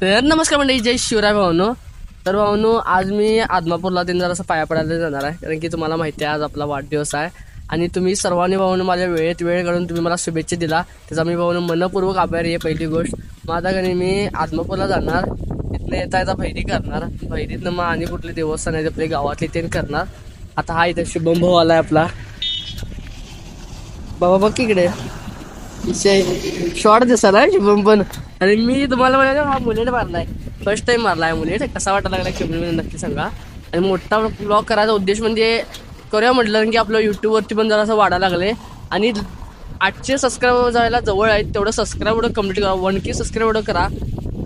तर नमस्कार मंडळी, जय शिवराय भावनो. तर भावनो, आज मी आदमापूरला जरासं पाया पडायला जाणार आहे, कारण की तुम्हाला माहिती आहे आज आपला वाढदिवस आहे आणि तुम्ही सर्वांनी भावनो माझ्या वेळेत वेळ काढून तुम्ही मला शुभेच्छा दिला, त्याचा मी भावनो मनपूर्वक आभारी आहे. पहिली गोष्ट माझा घरी मी आदमापूरला जाणार, तिथनं येता भैरी करणार, भैरीतनं मग आणि कुठले देवस्थान आहे आपले गावातले ते करणार. आता हा इथे शुभम भाऊ आलाय आपला. बाबा बघ इकडे शॉर्ट दिसला शुभम पण. आणि मी तुम्हाला म्हणाले हा मुलेट मारलाय, फर्स्ट टाइम मारलाय मुलेट. कसा वाटायला लागला कमेंटमध्ये नक्की सांगा. आणि मोठा ब्लॉग करायचा उद्देश म्हणजे करूया म्हटलं की आपलं यूट्यूबवरती पण जरासं वाढायला लागले आणि 800 सबस्क्राईबर जायला जवळ आहेत. तेवढं सबस्क्राईब एवढं कम्प्लीट करा, 1K सबस्क्राईब एवढं करा.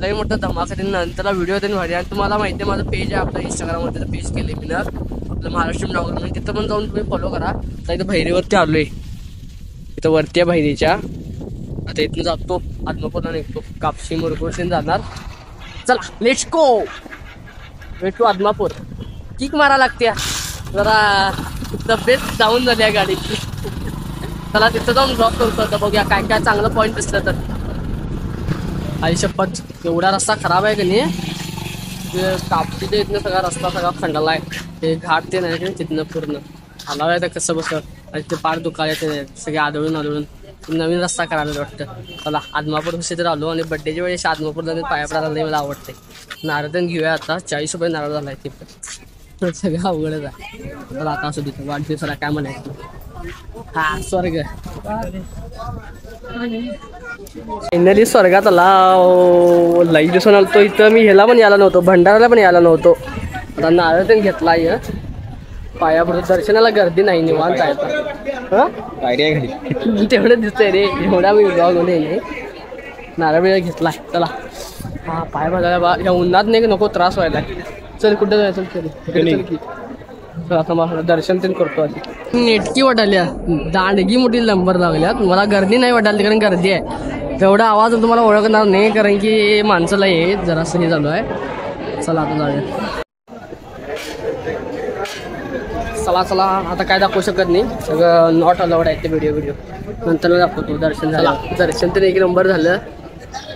लई मोठा धमाका त्यांनी नंतरला व्हिडिओ त्यांनी भारी. आणि तुम्हाला माहिती आहे माझं पेज आहे आपलं इंस्टाग्रामवरती, पेज केले मी ना आपलं महाराष्ट्र ब्लॉगर म्हणून, तिथं पण जाऊन तुम्ही फॉलो करा. आता इथं भैरीवरती आलो आहे, इथं वरती आहे भैरीच्या. आता इथून जातो आदमापूरला निघतो, कापशी मुरगुडशीन जाणार. चला let's go, wait to Adamapur. Kick मारा लागते जरा, तब्येत डाऊन झाली आहे गाडीची. चला तिथं जाऊन ड्रॉप करतो. आता बघूया काय काय चांगलं पॉईंट दिसलं तर. आई शपथ, एवढा रस्ता खराब आहे का नाही, कापशीच्या इथनं सगळा रस्ता सगळा खंडाला आहे. ते घाट ते नाही का तिथनं पूर्ण आला आहे. तर कसं बसं आणि ते पार दुखायला ते सगळे आदळून नवीन रस्ता करायला वाटतं. चला आदमापूर कसे तर आलो आणि बड्डेच्या वेळेस आदमापूरला पाया पडायला नाही मला आवडते. नारळ पण घेऊया आता, 40 रुपये नारळ झाला आहे ते पण सगळं अवघडच आहे. चला आता असू तिथं वाढदिवसाला काय म्हणायचं. हा स्वर्ग फायनली स्वर्गात आला. लई दिवसानं आलतो इथं. मी ह्याला पण यायला नव्हतो, भंडाराला पण यायला नव्हतो. आता नारळ पण घेतला आहे पायापुढे. दर्शनाला गर्दी नाही, निवांत आहे. तेवढं दिसतंय रे, एवढा मी ब्लॉग नाही. नारळ वेळ घेतलाय. चला हा पाय बघायला बा, या उन्हात नाही नको त्रास व्हायला. चल कुठं जायचं चल की. चल आता मला दर्शन पण करतो. आधी नेटकी वाटाल्या, दांडगी मोठी नंबर लागल्यात. मला गर्दी नाही वाटायला कारण गर्दी आहे. तेवढा आवाज तुम्हाला ओळखणार नाही कारण की माणसाला हे जरासं हे झालो आहे. चला आता जाऊया. चला आता काय दाखवू शकत नाही, सगळं नॉट अलाउड आहे ते व्हिडिओ नंतर दाखवतो. दर्शन झालं, दर्शन तर एक नंबर झालं,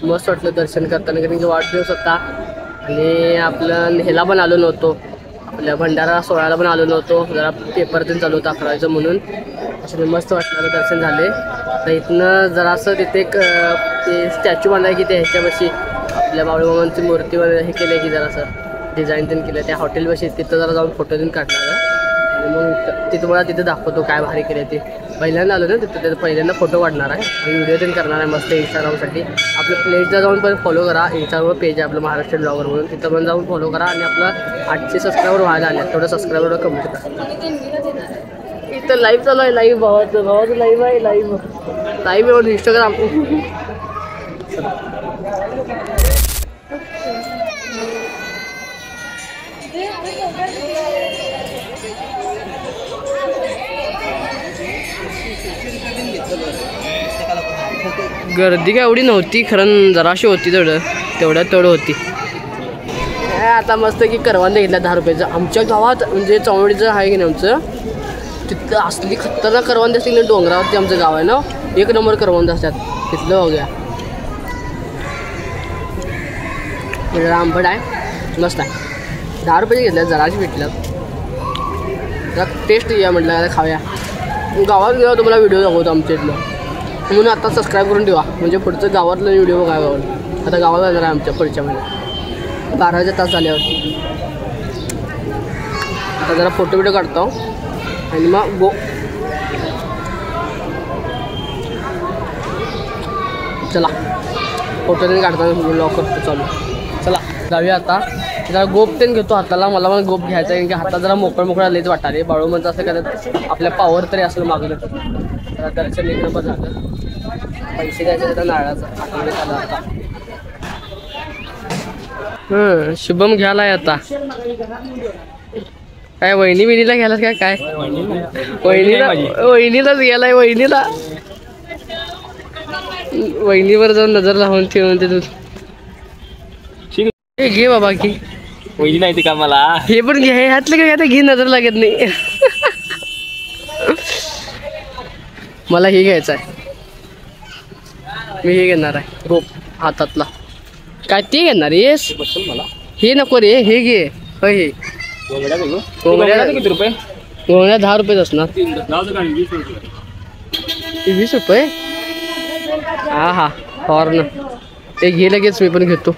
मस्त वाटलं दर्शन करताना. कारण की वाढदिवस होता आणि आपलं ह्याला पण आलो नव्हतो, आपल्या भंडारा सोहळ्याला पण आलो नव्हतो. जरा पेपर पण चालू होता 11चं म्हणून. असं मस्त वाटलं, दर्शन झाले. तर इथनं जरासं तिथे एक ते स्टॅच्यू बांधाय की ते ह्याच्यापाशी आपल्या बाळूमामांची मूर्ती वगैरे हे केलं की जरासं डिझाईन पण केलं त्या हॉटेलपाशी. तिथं जरा जाऊन फोटो पण काढणार आणि मग ते तुम्हाला तिथं दाखवतो काय भारी केलं ते. पहिल्यांदा आलो ना तिथं, पहिल्यांदा फोटो काढणार आहे आणि व्हिडिओ पण करणार आहे मस्त इंस्टाग्रामसाठी. आपल्या प्लेजला जाऊन पण फॉलो करा, इंस्टाग्रामवर पेज आहे आपलं महाराष्ट्र ब्लॉगर म्हणून, तिथं पण जाऊन फॉलो करा. आणि आपलं 800 सबस्क्रायबर व्हायला आले, तेवढं सबस्क्रायबर कम्प्लीट करा. इथं लाईव्ह चालू आहे, लाईव्ह भावाचं लाईव्ह आहे, लाईव्ह येऊन इंस्टाग्राम. गर्दी काय एवढी नव्हती, खरं जराशी होती, तेवढं होती. आता मस्त की करवंद घेतला 10 रुपयाचं. आमच्या गावात म्हणजे चौंडीचं आहे की नाही आमचं, तिथं असली खतरनाक करवंद असतील. डोंगरावरती आमचं गाव आहे ना, एक नंबर करवंद असतात तिथलं. हो गया जरा आंबट आहे, मस्त आहे. 10 रुपयाचे घेतल्या, जराशी भेटल्या. जरा टेस्ट या म्हटलं, आता खाऊया. गावात गेलो तुम्हाला व्हिडिओ दाखवतो आमच्या इथलं, म्हणून आता सबस्क्राईब करून ठेवा म्हणजे पुढचं गावातलं व्हिडिओ बघायला गावाला. आता गावाला जाणार आहे आमच्या पुढच्या महिन्यात 12चे तास झाल्यावर. आता जरा फोटो बिटो काढतो आणि मग गो. चला फोटो पण काढताना ब्लॉग करतो चालू. चला जाऊया आता. जरा गोप पण घेतो हाताला, मला पण गोप घ्यायचा आहे कारण की हातात जरा मोकळा लयच वाटाले. बाळूमांचं असं करत आपल्या पावर तरी असलं मागलं. जरा दर्शन एक नंबर झालं. पैसे द्यायचे तर नारळाचं आठवडे झालं आता. शुभम घ्यायलाय आता. काय वहिनीला घ्यायलाच काय वहिनीलाच गेलाय. वहिनीवर जाऊन नजर लावून ठेवून ते तू घे बाबा की वहिनी नाही का मला. हे पण घे, ह्यातलं काय आता घे, नजर लागत नाही. मला हे घ्यायचं आहे, मी हे घेणार आहे गोप हातातला. काय ते घेणार येस मला हे नको रे हे घे होय हे किती रुपये गोंगड्या 10 रुपयेच असणार 20 रुपये हा हा हॉर्न ते घे लगेच मी पण घेतो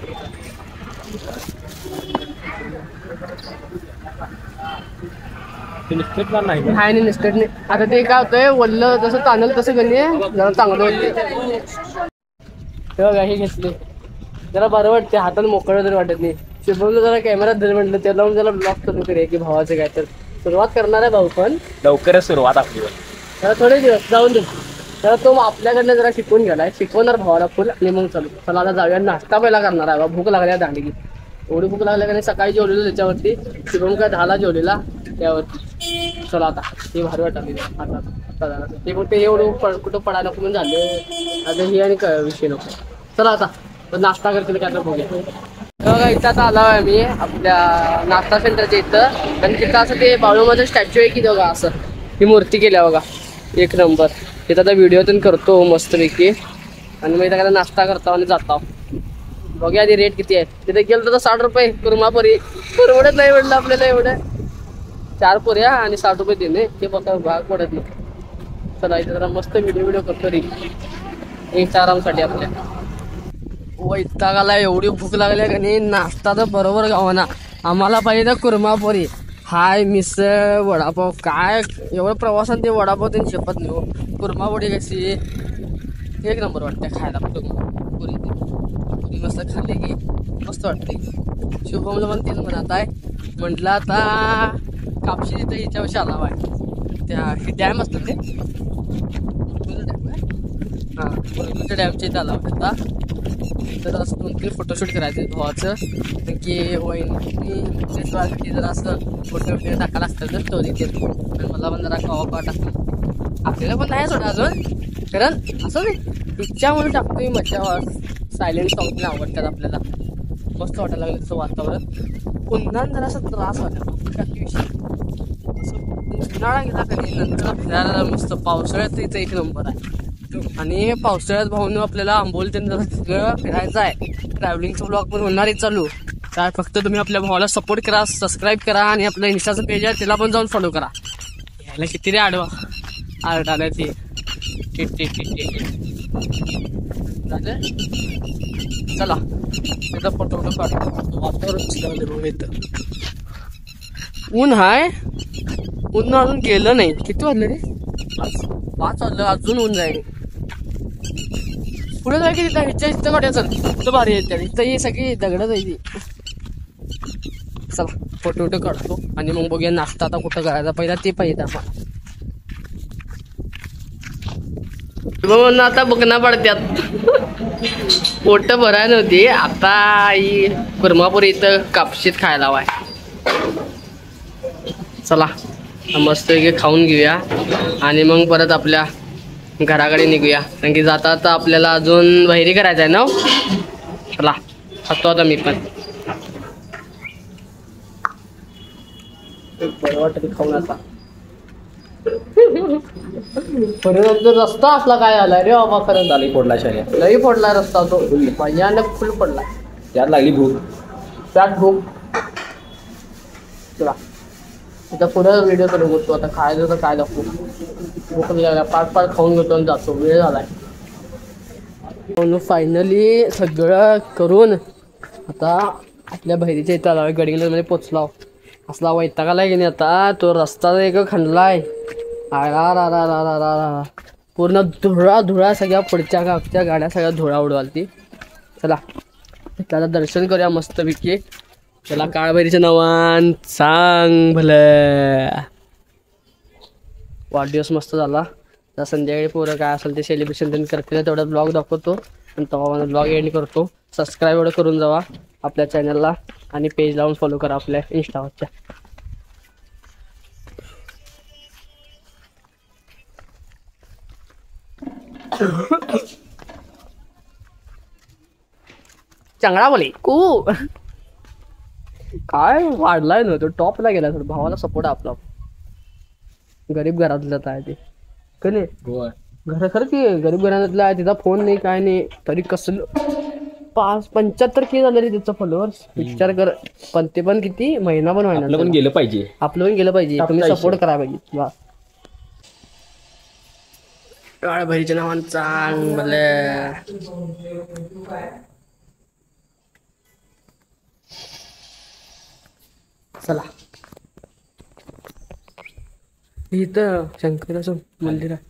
नाही हाय नाही निस्टेट नाही आता ते काय होतंय वल्ल जसं ताणलं तसं गणे जरा चांगलं वाटते तेव्हा हे घेतले जरा बरं वाटते हातानं मोकळं जरी वाटत नाही शुभमला जरा कॅमेरात धर म्हटलं त्याला लावून त्याला ब्लॉग करून करूया की भावाचं काय तर सुरुवात करणार आहे भाऊ पण लवकरच सुरुवात आपली त्याला थोडे दिवस जाऊन दे त्याला तो आपल्याकडनं जरा शिकवून गेलाय शिकवणार भावाला फुल आणि मग चालू चला आता जाऊया नाश्ता पहिला करणार आहे भूक लागल्या दांडगी एवढी भूक लागल्या का नाही सकाळी जेवलेलो त्याच्यावरती शुभम काय 10ला जेवलेला त्यावरती चला आता ते भारी वाटली आता ते फक्त एवढं कुठं पडायला नको म्हणून झालं आता ही आणि विषय नको चला आता नाश्ता करतील काय तर बघूया बघा इथं आता आलो आहे मी आपल्या नाश्ता सेंटरच्या इथं आणि तिथं असं ते बाळूमाचं स्टॅच्यू आहे की बघा असं ही मूर्ती केल्या बघा एक नंबर तिथं आता व्हिडिओ पण करतो मस्तपैकी आणि मग इथं नाश्ता करतो आणि जातो बघूया आधी रेट किती आहे तिथे गेलं तर 60 रुपये कुर्मापुरी परवडत नाही म्हटलं आपल्याला एवढं 4 पुऱ्या आणि 60 रुपये देणे ते बघा भाग पडत नाही चला इथे जरा मस्त व्हिडिओ करतो रे इंस्टाग्रामसाठी आपल्या वैतागाला एवढी भूक लागली का नाही नाश्ता तर बरोबर गावाना आम्हाला पाहिजे तर कुर्मापुरी हाय मिसळ वडापाव काय एवढं प्रवासात ते वडापाव त्यांनी शपथ नाही हो कुर्मापुरी कशी एक नंबर वाटते खायला पुरी पुरी मस्त खाल्ली की मस्त वाटते शुभमला पण तेच म्हणत आहे म्हटलं आता कापशी तिथं याच्याविषयी आला आहे त्या डॅम असतात ते डॅम आहे हां डॅमच्या इथं आला होता आता तर असं 2-3 फोटोशूट करायचे भावाचं की वहिनी जरा असं फोटो टाकायला असतात ना स्टोरी ते आणि मला पण जरा कवा टाकतो आपल्याला पण नाही सोडा अजून कारण असं नाही इच्छा म्हणून टाकतोय मजा सायलेंट सॉंग आवडतात आपल्याला मस्त वाटायला लागलं तसं वातावरण पुन्हा जरा असं त्रास वाटला विषय असं उन्हाळा गेला का नाही नंतर फिरायला मस्त पावसाळ्यात इथं एक नंबर आहे आणि पावसाळ्यात भाऊन आपल्याला आंबोली त्यांना सगळं फिरायचं आहे ट्रॅव्हलिंगचं ब्लॉग पण होणार आहे चालू काय फक्त तुम्ही आपल्या भावाला सपोर्ट करा सबस्क्राईब करा आणि आपलं इंस्टाचं पेज आहे त्याला पण जाऊन फॉलो करा यायला किती रे आडवा आलं ते चला त्याचा फोटो काढतो वातावरण येतं ऊन हाय ऊन अजून गेलं नाही किती वाजलं रे 5 वाजलं अजून ऊन जाईल पुढे जाय की तिथं ह्याच्या इथं काढायचं तिथं भारी येते इथं ही सगळी दगडं जायची चला फोटो काढतो आणि मग बघूया नाश्ता आता कुठं करायचा पहिला ते पाहिजे आम्हाला म्हणून आता बघणं पडत्यात पोट भराय नव्हती आता ही कुर्मापुरी इथं कापशीत खायला हवाय चला मस्त खाऊन घेऊया आणि मग परत आपल्या घराकडे निघूया कारण की जाता आता आपल्याला अजून बहिरी करायचं आहे ना चला खातो आता मी पण बरं वाटतं खाऊन आता रस्ता असला काय आला रे बाबा खरंच लई फोडला शर्यत लई फोडला रस्ता तो भयानक फुल पडला त्यात लागली भूक त्यात भूक चला आता पुढे व्हिडिओ करू बघतो आता खायचं तर काय दाखवू भूक लागल्या पाच खाऊन घेतो आणि जातो वेळ झालाय फायनली सगळं करून आता आपल्या बहिरीच्या इथं आला गडिंगलजमध्ये पोचला असला वैतागाला की नाही आता तो रस्ता एक खणलाय पूर्ण धुळा सगळ्या पुढच्या गावच्या गाड्या सगळ्या धुळा उडवालती चला त्याला दर्शन करूया मस्तपैकी त्याला काळभैरीच्या नावान सांग भलं वाढदिवस मस्त झाला तर संध्याकाळी पोरं काय असेल ते सेलिब्रेशन त्यांनी करतील तेवढा ब्लॉग दाखवतो आणि तेव्हा मला ब्लॉग एंड करतो सबस्क्राईब एवढं करून जावा आपल्या चॅनलला आणि पेज लावून फॉलो करा आपल्या इंस्टावरच्या चांगला बोले कू काय वाढलाय ना तो टॉपला गेला सर भावाला सपोर्ट आपला गरीब घरातलं आहे ते कधी घर खरं की गरीब घरातलं आहे तिचा फोन नाही काय नाही तरी कसलं 75K झालं रे त्याचं फॉलोअर्स. विचार कर. पण ते पण किती महिना पण आपलं पण व्हायना. गेलं पाहिजे. आपलं पण गेलं पाहिजे. तुम्ही टाकता सपोर्ट करायला पाहिजे. वा काळ भाईच्या नावानं चांगलं. चला इथं शंकराचं मंदिर आहे.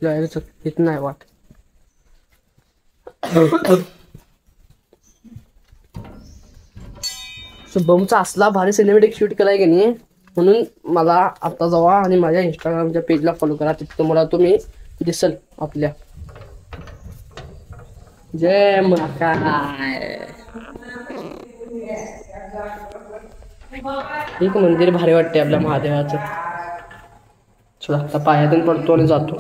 जायचं इथं नाही वाट. शुभमचा असला भारी सिनेमॅटिक शूट केलाय की नाही, म्हणून मला आता जावा आणि माझ्या इंस्टाग्रामच्या पेजला फॉलो करा. तिथं तुम्हाला तुम्ही दिसल आपल्या. जय महाकाय. एक मंदिर भारी वाटते आपल्या महादेवाचं. चला आता पायातून पडतो आणि जातो.